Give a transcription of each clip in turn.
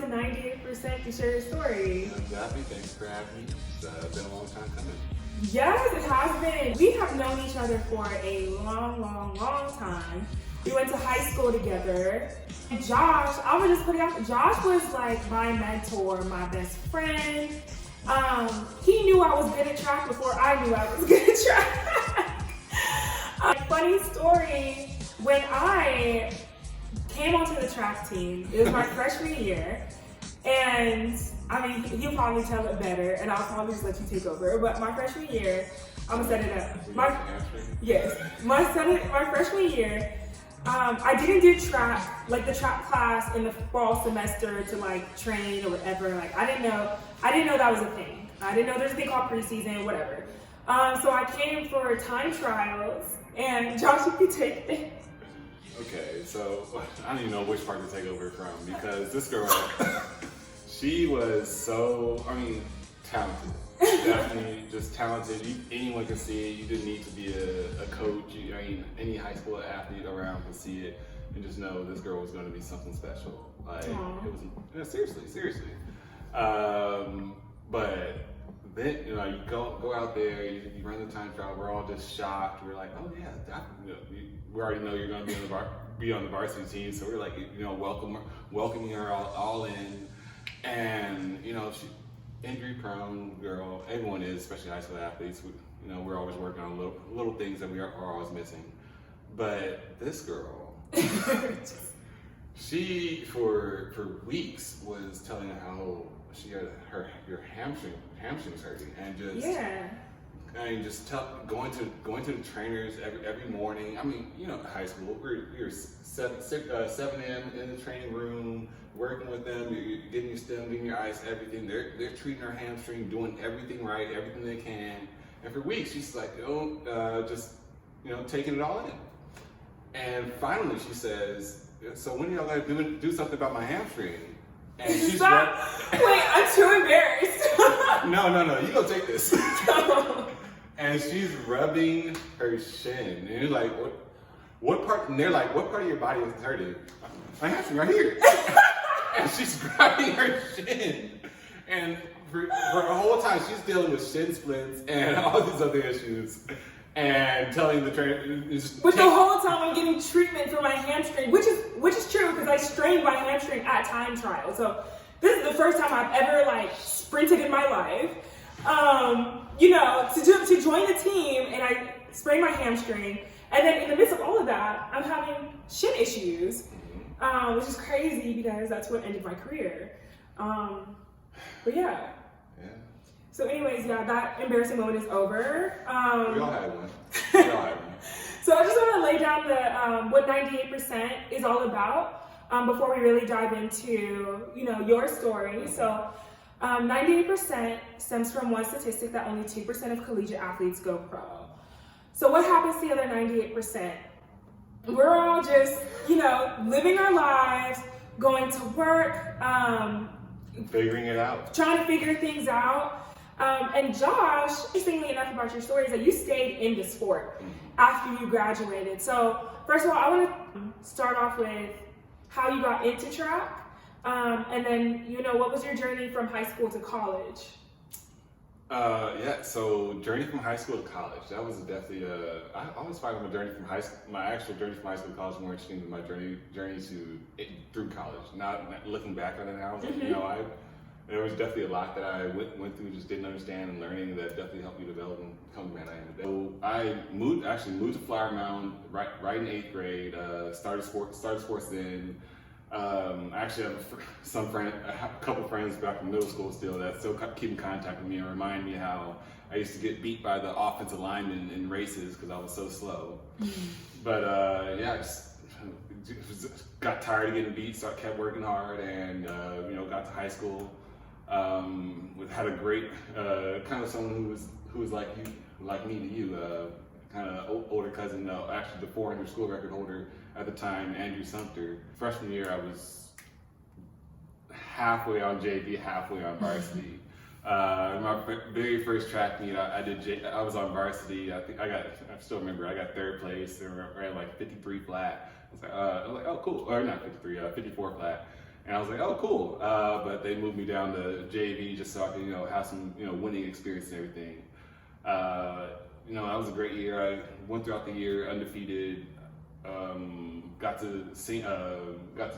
to 98% to share your story. Exactly. Thanks for having me. It's been a long time coming. Yes, it has been. We have known each other for a long time. We went to high school together. And Josh, I would just put it out there, Josh was like my mentor, my best friend. He knew I was good at track before I knew I was good at track. Funny story, when I came onto the track team, it was my freshman year, and I mean, he'll probably tell it better, and I'll probably just let you take over, but my freshman year, I'm gonna set it up. My freshman year, I didn't do track, like the track class in the fall semester to like train or whatever. Like I didn't know that was a thing. I didn't know there's a thing called preseason, whatever. So I came for time trials, and Josh, you could take it. Okay, so I don't even know which part to take over from, because this girl, she was so, talented. Definitely just talented. Anyone can see it. You didn't need to be a coach. Any high school athlete around can see it and just know this girl was going to be something special. Like, Aww. it was, seriously. But then, you go out there, you run the time trial, we're all just shocked. We're like, oh yeah, we already know you're going to be on the varsity team. So we're like, welcoming her all in. And, she, injury prone girl, everyone is, especially high school athletes. We're always working on little things that we are always missing. But this girl, she for weeks was telling how she had her hamstrings hurting, and just going to the trainers every morning. High school, we were 7 a.m. in the training room, working with them, getting your stem, getting your ice, everything. They're treating her hamstring, doing everything right, everything they can. And for weeks, she's like, taking it all in. And finally, she says, "So when are y'all gonna do something about my hamstring?" And she's Wait, I'm too embarrassed. No, you go take this. And she's rubbing her shin, and you're like, what part? And they're like, what part of your body is hurting? My hamstring right here. And she's grabbing her shin, and for the whole time she's dealing with shin splints and all these other issues, and telling the trainer. But the whole time I'm getting treatment for my hamstring, which is true because I strained my hamstring at time trial. So this is the first time I've ever sprinted in my life. To join the team, and I sprained my hamstring, and then in the midst of all of that, I'm having shin issues, which is crazy because that's what ended my career. But yeah. So anyways, that embarrassing moment is over. We all had one. So I just want to lay down what 98% is all about before we really dive into your story. So 98% stems from one statistic that only 2% of collegiate athletes go pro. So what happens to the other 98%? We're all just living our lives, going to work, figuring it out, trying to figure things out. And Josh, interestingly enough about your story is that you stayed in the sport after you graduated. So first of all, I want to start off with how you got into track, and then what was your journey from high school to college? So journey from high school to college, that was definitely I always find my actual journey from high school to college more interesting than my journey through college. Not looking back on it now, I was there was definitely a lot that I went through, just didn't understand, and learning that definitely helped me develop and become the man I am today. So I moved to Flower Mound right in 8th grade. Started sports then. I actually have a couple friends back from middle school still that still keep in contact with me and remind me how I used to get beat by the offensive linemen in races because I was so slow. But I just got tired of getting beat, so I kept working hard, and got to high school. Had a great kind of someone who was like me to you, kind of older cousin, actually the 400 school record holder at the time, Andrew Sumter. Freshman year, I was halfway on JV, halfway on varsity. My very first track meet, I was on varsity. I still remember, I got 3rd place. I ran 53 flat. I was like, oh cool, or not 53, 54 flat. And I was like, oh, cool. But they moved me down to JV just so I could, have some, winning experience and everything. That was a great year. I went throughout the year undefeated. Got to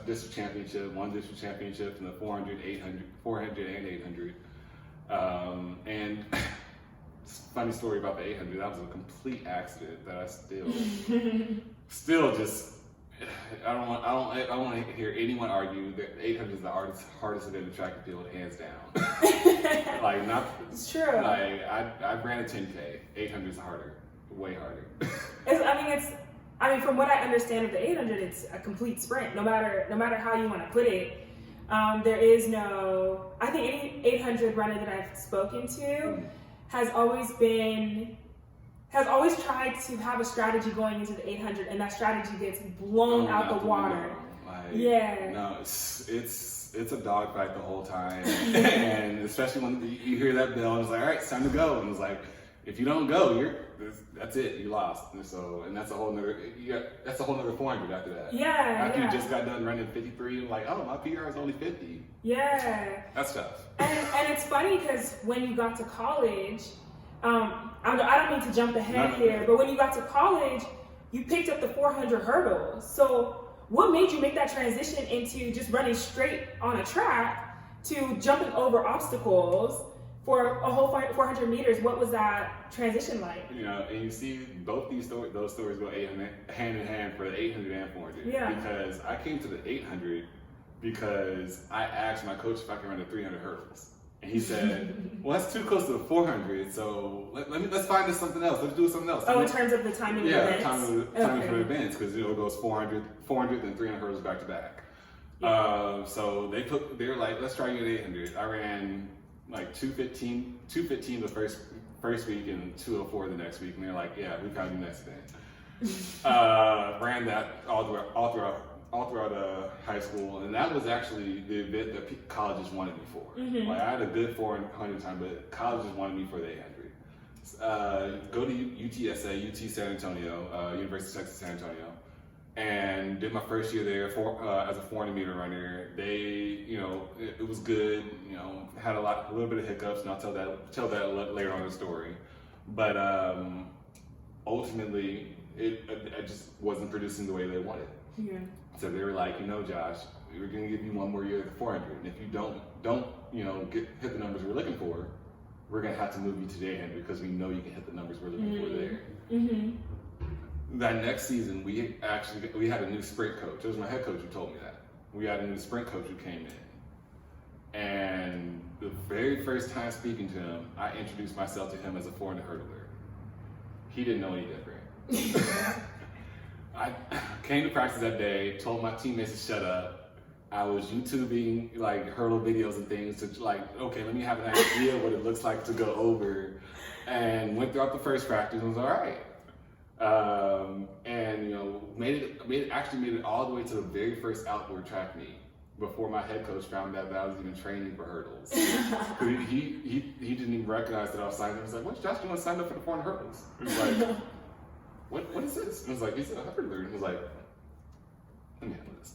district championship, won district championship in the 400 and 800. And funny story about the 800. That was a complete accident that I still just. I don't want to hear anyone argue that 800 is the hardest event in track and field, hands down. It's true. I ran a 10K. 800 is harder, way harder. From what I understand of the 800, it's a complete sprint. No matter how you want to put it, there is no. I think any 800 runner that I've spoken to has always tried to have a strategy going into the 800, and that strategy gets blown out the water. No, it's a dogfight the whole time, and especially when you hear that bell, and it's like, all right, it's time to go, and it's like, if you don't go, that's it, you lost. And that's a whole nother 400 after that. After you just got done running 53, you're like, oh, my PR is only 50. Yeah. That's tough. And it's funny because when you got to college. I don't mean to jump ahead here, but when you got to college, you picked up the 400 hurdles. So what made you make that transition into just running straight on a track to jumping over obstacles for a whole 400 meters? What was that transition like? And you see both those stories go hand in hand for the 800 and 400. Yeah. Because I came to the 800 because I asked my coach if I could run the 300 hurdles. And he said, well, that's too close to the 400, so let's find us something else. Let's do something else. Oh, in terms of the timing of events? Yeah, timing for the events, because it goes 400, then 300 hurdles back to back. Yeah. So they were like, let's try you at 800. I ran like 215 the first week and 204 the next week, and they're like, yeah, we found you next event. Ran that all throughout high school, and that was actually the event that colleges wanted me for. Mm-hmm. I had a good 400 time, but colleges wanted me for the 800. Go to UTSA, UT San Antonio, University of Texas San Antonio, and did my first year there as a 400 meter runner. It was good. Had a little bit of hiccups, and I'll tell that later on in the story. But ultimately, I just wasn't producing the way they wanted. Yeah. So they were like, Josh, we're going to give you one more year at the 400, and if you don't hit the numbers we're looking for, we're going to have to move you to the 800 because we know you can hit the numbers we're looking for there. Mm-hmm. That next season, we had a new sprint coach. It was my head coach who told me that. We had a new sprint coach who came in, and the very first time speaking to him, I introduced myself to him as a 400 hurdler. He didn't know any different. I came to practice that day, told my teammates to shut up. I was YouTubing hurdle videos and things to okay, let me have an idea what it looks like to go over, and went throughout the first practice and was all right. Made it all the way to the very first outdoor track meet before my head coach found out that I was even training for hurdles. he didn't even recognize that I was signing up. He was like, "What's Josh doing? Signed up for the 400 hurdles?" He was like, What is this? And I was like, he's a hurdler. And he was like, let me handle this.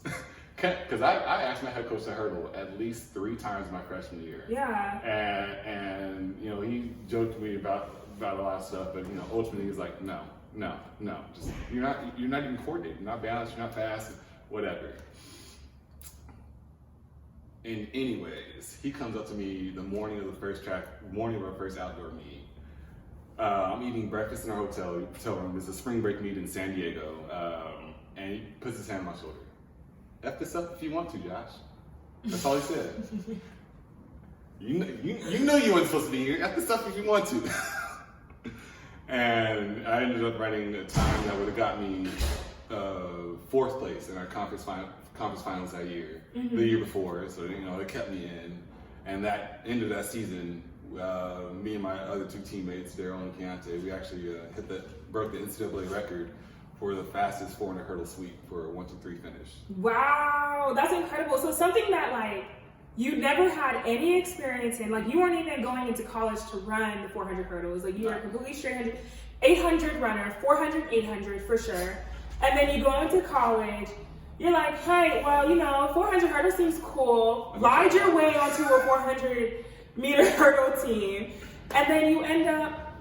Because I asked my head coach to hurdle at least 3 times my freshman year. Yeah. And he joked to me about a lot of stuff, but ultimately he's like, no, just you're not even coordinated, you're not balanced, you're not fast, whatever. And anyways, he comes up to me the morning of our first outdoor meet. I'm eating breakfast in our hotel room. It's a spring break meet in San Diego, and he puts his hand on my shoulder. F this up if you want to, Josh. That's all he said. You know you weren't supposed to be here. F this up if you want to. And I ended up running a time that would have got me 4th place in our conference finals that year, the year before. So it kept me in, and that ended that season. Me and my other 2 teammates, Daryl and Keontae, we actually broke the NCAA record for the fastest 400 hurdle sweep for a 1-2-3 finish. Wow, that's incredible. So something that you never had any experience in, you weren't even going into college to run the 400 hurdles. You were a completely straight 800 runner, 400, 800 for sure. And then you go into college, You're like, hey, well, 400 hurdle seems cool. Lied your way onto a 400-meter hurdle team, and then you end up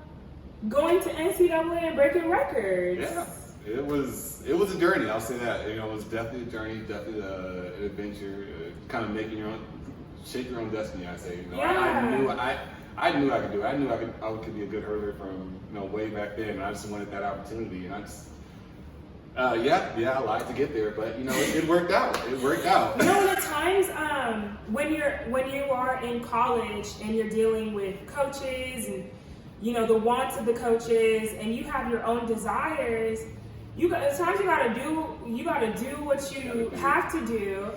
going to NCAA and breaking records. Yeah, it was a journey. I'll say that. It was definitely a journey, definitely an adventure. Kind of shape your own destiny. I say. Yeah. I knew I could do it. I knew I could be a good hurdler from way back then. And I just wanted that opportunity, and I just. I lied to get there, but it worked out. It worked out. At times when you are in college and you're dealing with coaches and the wants of the coaches, and you have your own desires, at times you gotta do what you have to do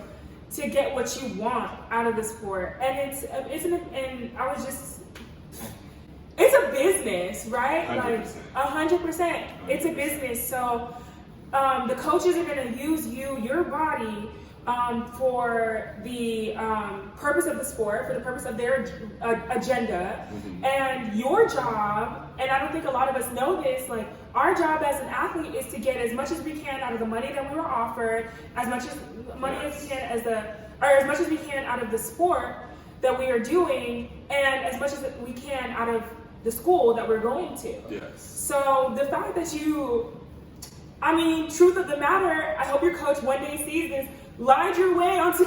to get what you want out of the sport, and it's a business, right? 100%. Like 100%. It's a business, so. The coaches are going to use your body, for the purpose of the sport, for the purpose of their agenda. Mm-hmm. And your job, and I don't think a lot of us know this, like our job as an athlete is to get as much as we can out of the money that we were offered, as much as money as we can as much as we can out of the sport that we are doing, and as much as we can out of the school that we're going to. Yes. So the fact that truth of the matter, I hope your coach one day sees this, lied your way onto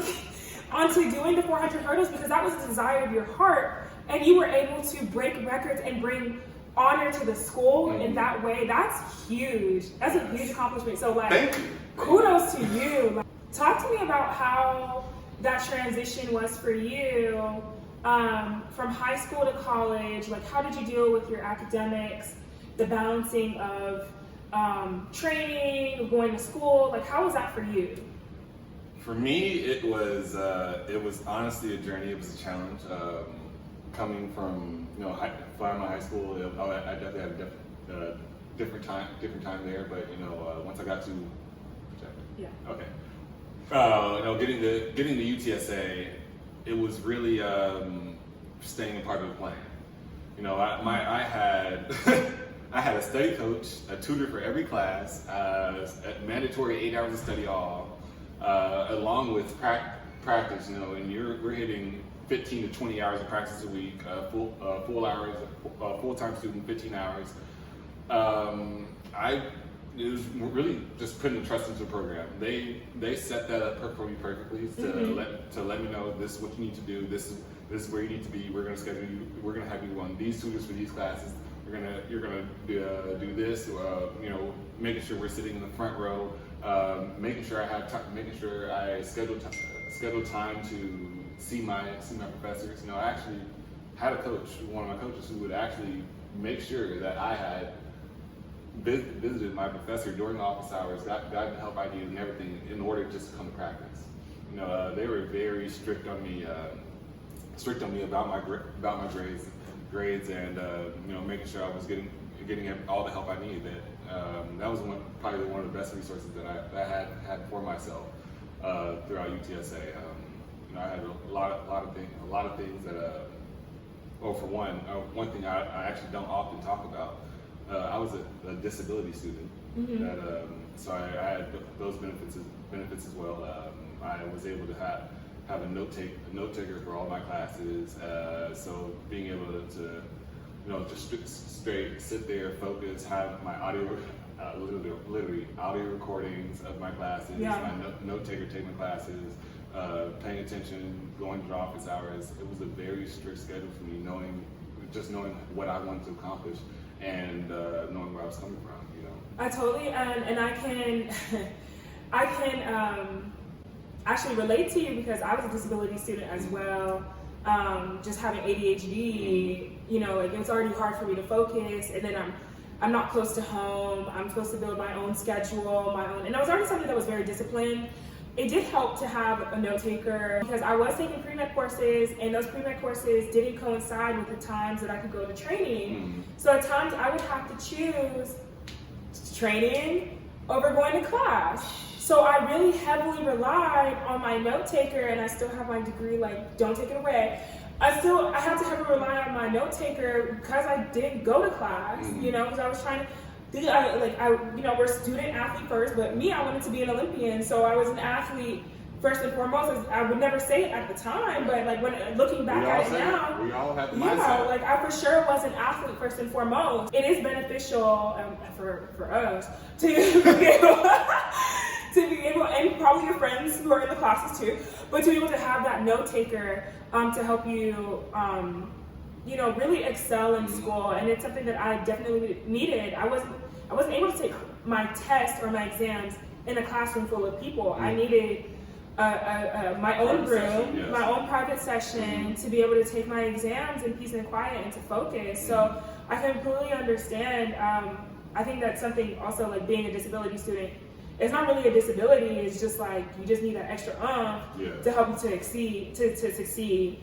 doing the 400 hurdles because that was the desire of your heart, and you were able to break records and bring honor to the school in that way. That's huge. That's a huge accomplishment. So thank you. Kudos to you. Talk to me about how that transition was for you, from high school to college. Like, how did you deal with your academics, the balancing of training, going to school? Like, how was that for you? For me, it was honestly a journey. It was a challenge. Coming from Florida high school, I definitely had a different time there. But once I got to getting to UTSA, it was really staying a part of the plan. I had. I had a study coach, a tutor for every class, a mandatory 8 hours of study all, along with practice. And we're hitting 15 to 20 hours of practice a week, full-time student, 15 hours. It was really just putting trust into the program. They set that up for me perfectly to let me know this is what you need to do. This is where you need to be. We're going to schedule you. We're going to have you on these tutors for these classes. You're gonna do this. Making sure we're sitting in the front row. Making sure I have time. Making sure I schedule time to see my professors. I actually had a coach, one of my coaches, who would actually make sure that I had visited my professor during office hours, got the help I needed and everything in order just to come to practice. They were very strict on me about my grades and making sure I was getting all the help I needed. That was probably one of the best resources that I had for myself throughout UTSA. I had a lot of things that. For one thing I actually don't often talk about. I was a disability student. Mm-hmm. So I had those benefits as well. I was able to have a note taker for all my classes. So being able to just straight sit there, focus, have my audio, literally audio recordings of my classes, my note taker take my classes, paying attention, going to the office hours. It was a very strict schedule for me, knowing what I wanted to accomplish and knowing where I was coming from. I totally and I can actually relate to you because I was a disability student as well. Just having ADHD, it was already hard for me to focus, and then I'm not close to home. I'm supposed to build my own schedule, and I was already somebody that was very disciplined. It did help to have a note taker because I was taking pre-med courses, and those pre-med courses didn't coincide with the times that I could go to training. So at times I would have to choose training over going to class. So I really heavily relied on my note taker, and I still have my degree, don't take it away. I had to heavily rely on my note taker because I didn't go to class, because I was trying we're student athlete first, but me, I wanted to be an Olympian, so I was an athlete first and foremost. I would never say it at the time, but like when looking back at it now, we all have the yeah, mindset. like I for sure was an athlete first and foremost. It is beneficial for us to be able to be able, and probably your friends who are in the classes too, but to be able to have that note taker to help you. Really excel in school, and it's something that I definitely needed. I wasn't able to take my test or my exams in a classroom full of people. I needed my own room, my own private session to be able to take my exams in peace and quiet and to focus. So I completely understand. I think that's something also, like being a disability student. It's not really a disability. It's just like you just need that extra to help you to succeed.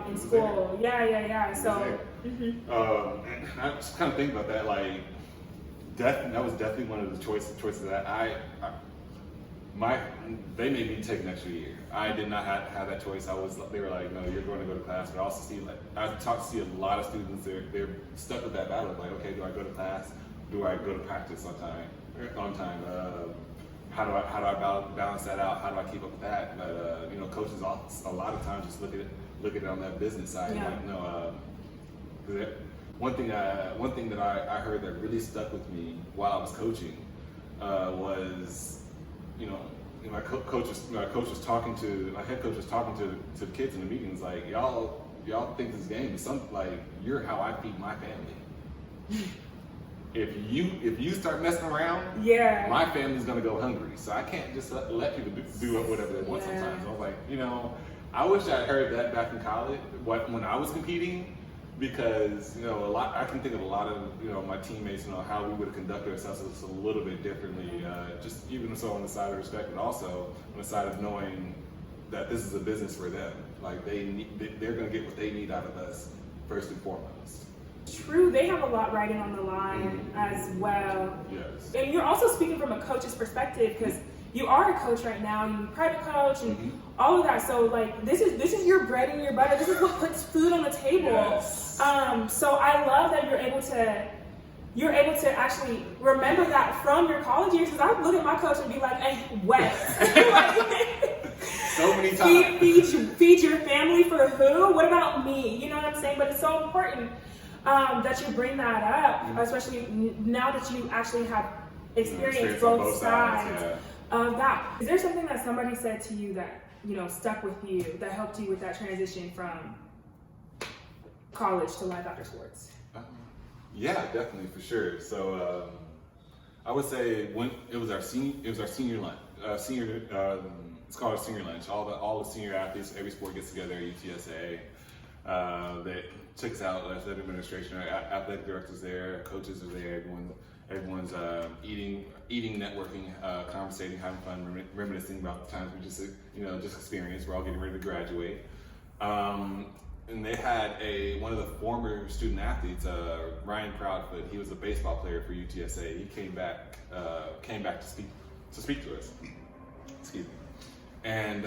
In school, yeah. So, I just kind of think about that. Like, that was definitely one of the choices that they made me take an extra year. I did not have that choice. They were like, no, you're going to go to class. But I also see see a lot of students. They're stuck with that battle. Like, okay, do I go to class? Do I go to practice on time? How do I balance that out? How do I keep up with that? But coaches a lot of times just look at it on that business side. One thing that I heard that really stuck with me while I was coaching was, my coach was talking to my head coach was talking to the kids in the meetings, like, y'all think this game is something like, you're how I feed my family. If you start messing around, my family's gonna go hungry. So I can't just let people do whatever they want sometimes. I was like, I wish I heard that back in college when I was competing, because I can think of a lot of my teammates, how we would have conducted ourselves just a little bit differently. Just even so on the side of respect, but also on the side of knowing that this is a business for them. Like they're gonna get what they need out of us first and foremost. True, they have a lot riding on the line as well. Yes. And you're also speaking from a coach's perspective, because you are a coach right now, you're a private coach and all of that. So like this is your bread and your butter. This is what puts food on the table. Yes. So I love that you're able to actually remember that from your college years, because I would look at my coach and be like, hey, wet. So many times. Feed your family for who? What about me? You know what I'm saying? But it's so important that you bring that up, especially now that you actually have experienced both sides of that. Is there something that somebody said to you that stuck with you, that helped you with that transition from college to life after sports? Yeah, definitely, for sure. So I would say when it was our senior lunch. It's called a senior lunch. All the senior athletes, every sport gets together at UTSA. That checks out athletic administration, athletic directors there, coaches are there. Everyone's eating, networking, conversating, having fun, reminiscing about the times we just experienced. We're all getting ready to graduate. And they had one of the former student athletes, Ryan Proudfoot. He was a baseball player for UTSA. He came back to speak to us. Excuse me. And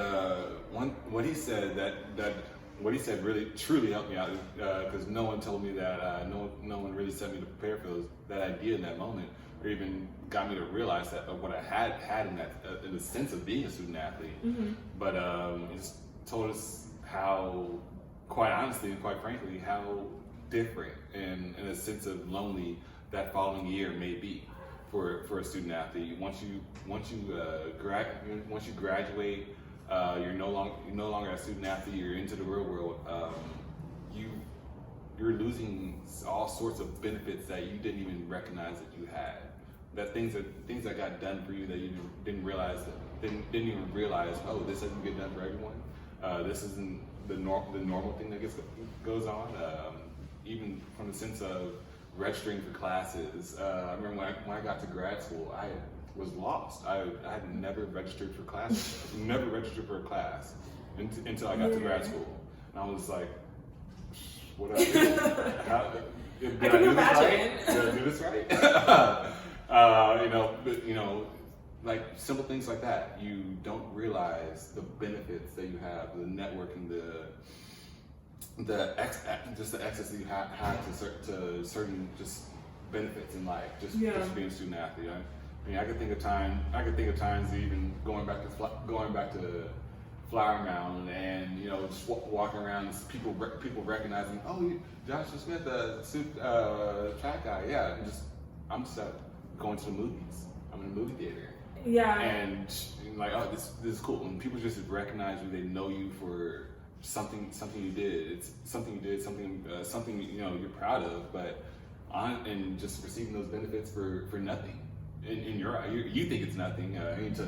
what he said really truly helped me out, because no one told me that. No one really set me to prepare for that idea in that moment, or even got me to realize that what I had in the sense of being a student athlete. But it just told us how, quite honestly and quite frankly, how different and in a sense of lonely that following year may be for a student athlete. Once you graduate, you're no longer a student athlete. You're into the real world. You're losing all sorts of benefits that you didn't even recognize that you had. That things that got done for you that you didn't even realize. Oh, this doesn't get done for everyone. This isn't the normal thing that goes on. Even from the sense of registering for classes. I remember when I got to grad school, I was lost. I had never registered for classes, never registered for a class until I got to grad school. And I was like, what do I do? Did I do this right? Did I do this right? Like simple things like that. You don't realize the benefits that you have, the networking, just the access that you have to certain just benefits in life just Yeah. being a student athlete. I mean, I could think of times even going back to Flower Mound, and you know, just walking around, people recognizing, oh, Joshua Smith, track guy, yeah. I'm just going to the movies. I'm in a movie theater. Yeah. And like, oh, this is cool. When people just recognize you, they know you for something you did. It's something you did, something you know you're proud of. But and just receiving those benefits for nothing. In your eye, you think it's nothing. I mean, to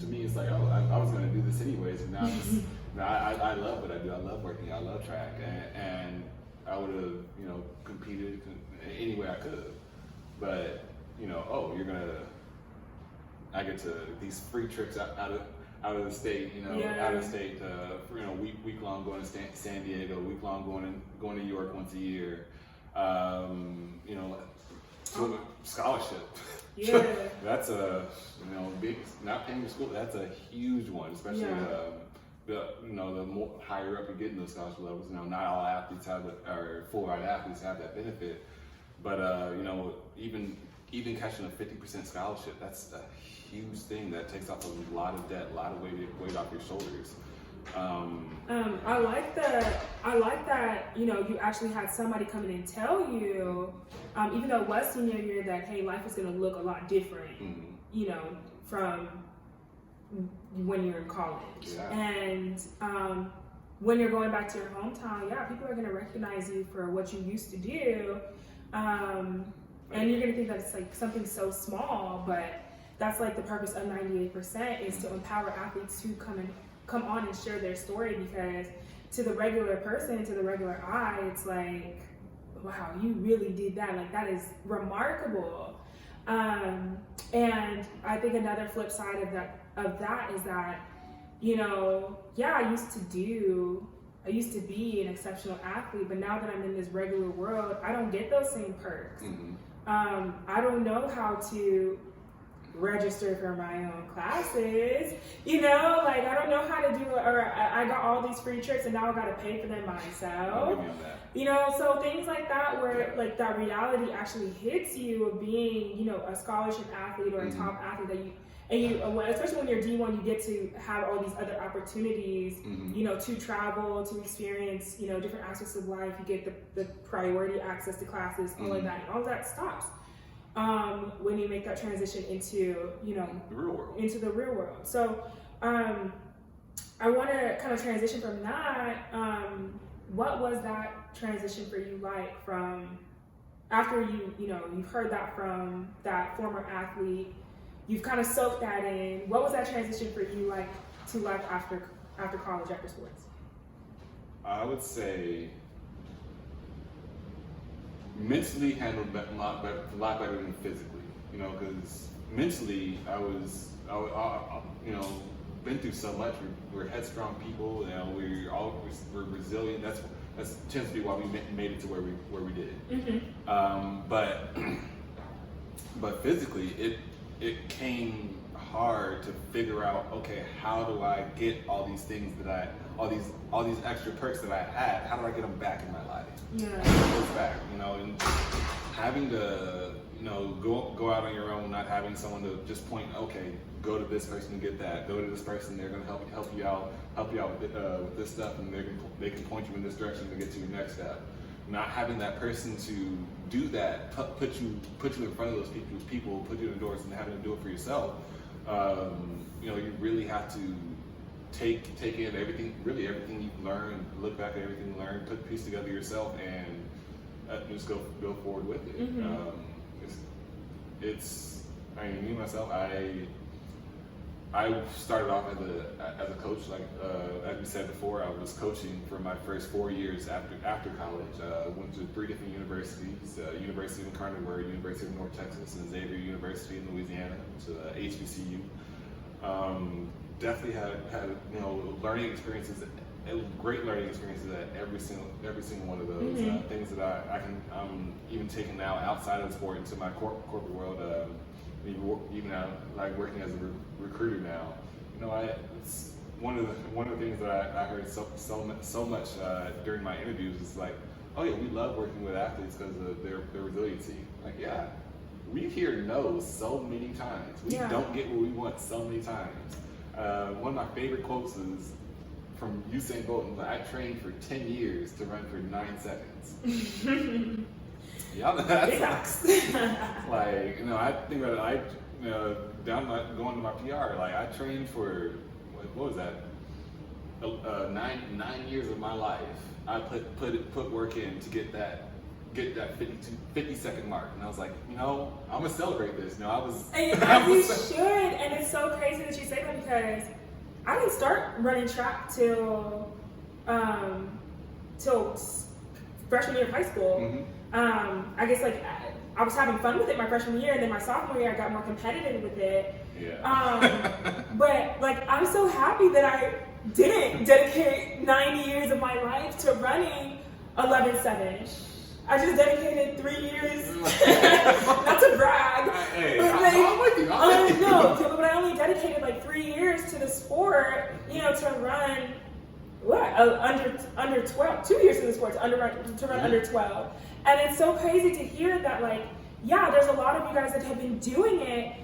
me, it's like, oh, I was going to do this anyways, and now I love what I do. I love working. I love track, and I would have, you know, competed any way I could. But you know, I get to these free trips out of the state, you know, Yeah. out of state, you know, week long going to San Diego, week long going to New York once a year, you know, scholarship. Yeah. That's a, you know, big, not paying for school, that's a huge one, especially the more higher up you get in those scholarship levels. You know, not all athletes or full-ride athletes have that benefit, but you know, even catching a 50% scholarship, that's a huge thing that takes off a lot of debt, a lot of weight off your shoulders. I like that, you know, you actually had somebody come in and tell you, even though it was senior year, that, hey, life is going to look a lot different, you know, from when you're in college. Yeah. And when you're going back to your hometown, yeah, people are going to recognize you for what you used to do. And you're going to think that it's like something so small, but that's like the purpose of 98% is to empower athletes to come on and share their story, because to the regular person, to the regular eye, it's like, wow, you really did that. Like, that is remarkable. And I think another flip side of that is that, you know, yeah, I used to be an exceptional athlete, but now that I'm in this regular world, I don't get those same perks. I don't know how to register for my own classes, you know, like I don't know how to do it, or I got all these free trips and now I got to pay for them myself, you know, so things like that where like that reality actually hits you of being, you know, a scholarship athlete or a top athlete that you, especially when you're D1, you get to have all these other opportunities, you know, to travel, to experience, you know, different aspects of life. You get the priority access to classes, all of that, and all that stops when you make that transition into, you know, the real world. Into the real world. So I want to kind of transition from that. What was that transition for you like from after you've heard that from that former athlete? You've kind of soaked that in. What was that transition for you like to life after college, after sports? I would say mentally handled a lot better than physically. You know, because mentally I you know, been through so much. We're headstrong people. You know, we're resilient. That tends to be why we made it to where we did. But physically, it came hard to figure out, okay, how do I get all these things all these extra perks that I had, how do I get them back in my life? Yeah. Goes back, you know, and having to, you know, go out on your own, not having someone to just point, okay, go to this person to get that, go to this person, they're going to help you out with this stuff, and they can point you in this direction to get to your next step. Not having that person to do that, put you in front of those people, put you in the doors, and having to do it for yourself. You know, you really have to take in everything you've learned, look back at everything you learned, piece together yourself, and just go forward with it. I mean, me myself, I started off as a coach, like as we said before. I was coaching for my first 4 years after college. Went to 3 different universities: University of Incarnate, University of North Texas, and Xavier University in Louisiana, to HBCU. Definitely had you know, learning experiences, great learning experiences at every single one of those. Things that I'm even taking now outside of the sport into my corporate world. Even now, like working as a recruiter now, you know, it's one of the things that I heard so much during my interviews is like, oh yeah, we love working with athletes because of their resiliency. Like, yeah, we hear no so many times. We don't get what we want so many times. One of my favorite quotes is from Usain Bolt. I trained for 10 years to run for 9 seconds. Yeah, that's like, you know, I think about it, going to my PR, like I trained for, what was that? 9 years of my life. I put work in to get that 50-second mark, and I was like, you know, I'm gonna celebrate this. You know, I was. And you should, and it's so crazy that you say that because I didn't start running track till freshman year of high school. I guess like I was having fun with it my freshman year, and then my sophomore year I got more competitive with it. Yeah. But like I'm so happy that I didn't dedicate 9 years of my life to running 11.7. I just dedicated 3 years, not to brag. Hey, but I'm with you. No, but I only dedicated like 3 years to the sport, you know, to run under 12. 2 years to the sport to run under 12. And it's so crazy to hear that, like, yeah, there's a lot of you guys that have been doing it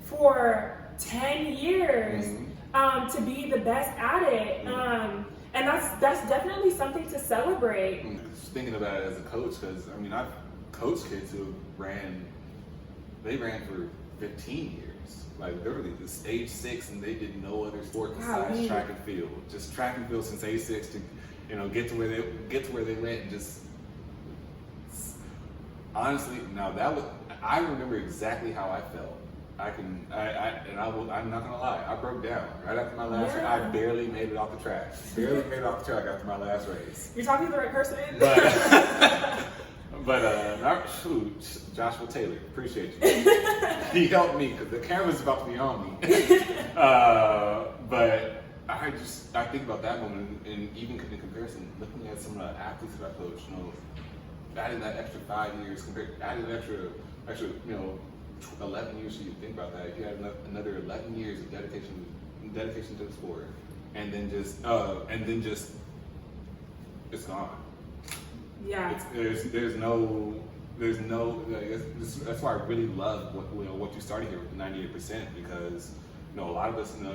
for 10 years to be the best at it. And that's definitely something to celebrate. Just thinking about it as a coach, because I mean, I've coached kids who ran for 15 years. Like literally, this age 6, and they did no other sport besides track and field. Just track and field since age 6 to, you know, get to where they went. And just honestly, now I remember exactly how I felt. I'm not gonna lie, I broke down right after my last race. I barely made it off the track. Barely made it off the track after my last race. You're talking to the right person. But shoot, Joshua Taylor, appreciate you. He helped me because the camera's about to be on me. But I think about that moment, and even in comparison, looking at some of the athletes that I coached, you know, adding that extra 5 years, adding an extra, you know, 11 years. So you think about that. If you had another 11 years of dedication to the sport, and then just it's gone. Yeah. There's no. That's why I really love what you started here with the 98%, because you know a lot of us, you know,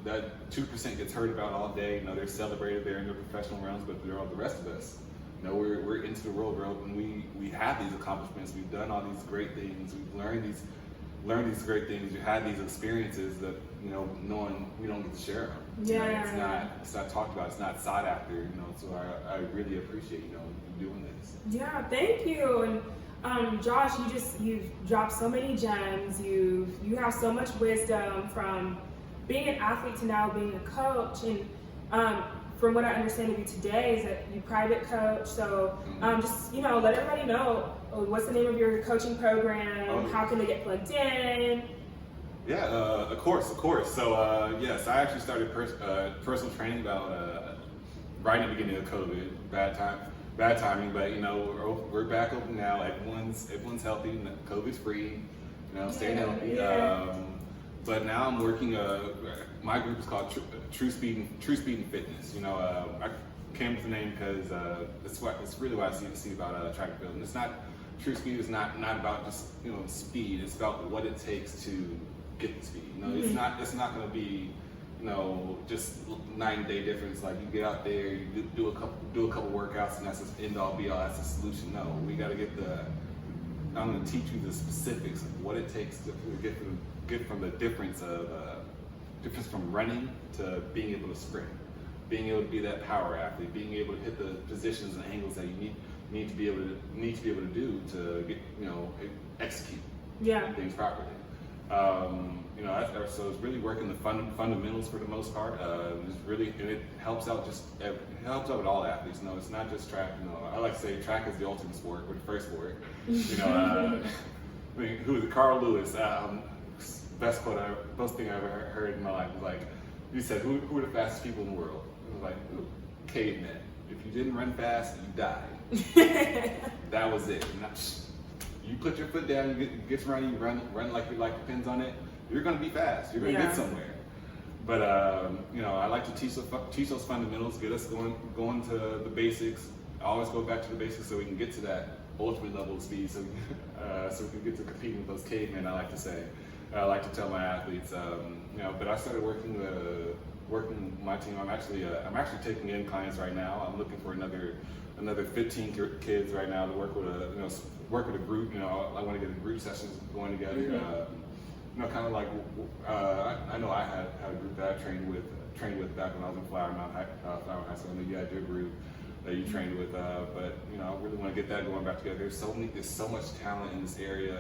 that 2% gets heard about all day. You know, they're celebrated, they're in their professional realms, but they're all the rest of us. You know, we're into the real world, and we have these accomplishments. We've done all these great things. We've learned these great things. We've had these experiences that, you know, knowing we don't get to share them. Yeah. You know, it's not talked about. It's not sought after. You know, so I really appreciate, you know, you doing this. Yeah, thank you. And Josh, you've dropped so many gems. You have so much wisdom from being an athlete to now being a coach. And from what I understand of you today is that you private coach. So just, you know, let everybody know what's the name of your coaching program, how can they get plugged in? Yeah, of course. So yes, I actually started personal training about right at the beginning of COVID. Bad timing, but you know, we're back open now. Everyone's healthy. COVID's free. You know, staying healthy. Yeah. But now I'm working. My group is called True Speed and Fitness. You know, I came with the name because it's really what I see about track and field. And it's not True Speed is not about just, you know, speed. It's about what it takes to get the speed. You know, it's not going to be, you know, just night and day difference. Like you get out there, you do a couple workouts, and that's the end all be all. That's the solution. No, we got to I'm going to teach you the specifics of what it takes to get from the difference from running to being able to sprint, being able to be that power athlete, being able to hit the positions and angles that you need to be able to do to get, you know, execute things properly. You know, so it's really working the fundamentals for the most part. It helps out with all athletes. You know, it's not just track. You know, I like to say track is the ultimate sport, or the first sport. You know, I mean, who is it? Carl Lewis? Best thing I ever heard in my life was like, he said, "Who are the fastest people in the world?" It was like, cavemen. If you didn't run fast, you died. That was it. You put your foot down, you get to run, you run like your life depends on it. You're going to be fast. You're going to get somewhere. But you know, I like to teach those fundamentals, get us going to the basics. I always go back to the basics so we can get to that ultimate level of speed, so we can get to competing with those cavemen. I like to say, I like to tell my athletes, But I started working my team. I'm actually taking in clients right now. I'm looking for another 15 kids right now to work with a group. I want to get the group sessions going together. Mm-hmm. Kind of like I know I had a group that I trained with back when I was in Flower Mound High School. I know you had your group that you trained with, but I really want to get that going back together. There's so much talent in this area,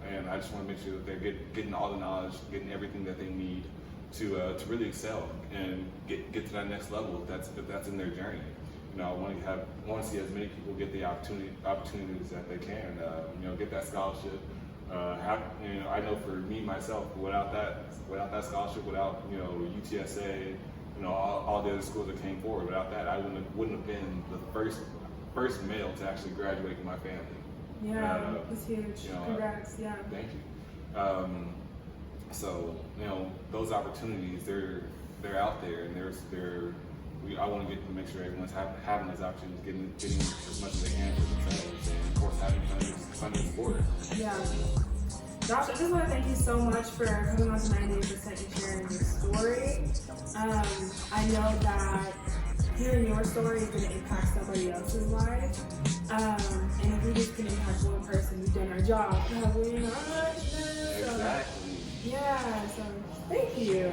and I just want to make sure that they're getting all the knowledge, getting everything that they need to really excel and get to that next level. If that's in their journey. I want to see as many people get the opportunities that they can. Get that scholarship. I know for me myself, without that scholarship, without UTSA, all the other schools that came forward, without that, I wouldn't have been the first male to actually graduate in my family. Yeah, it's huge. Congrats. Yeah. Thank you. So those opportunities, they're out there, and I want to make sure everyone's having those opportunities, getting as much as they can for themselves, and of course having fun in the sport. Yeah. Josh, I just want to thank you so much for coming on to 98% and sharing your story. I know that hearing your story is going to impact somebody else's life. And if we just can impact one person, we've done our job. Have we not? Exactly. Yeah, so thank you.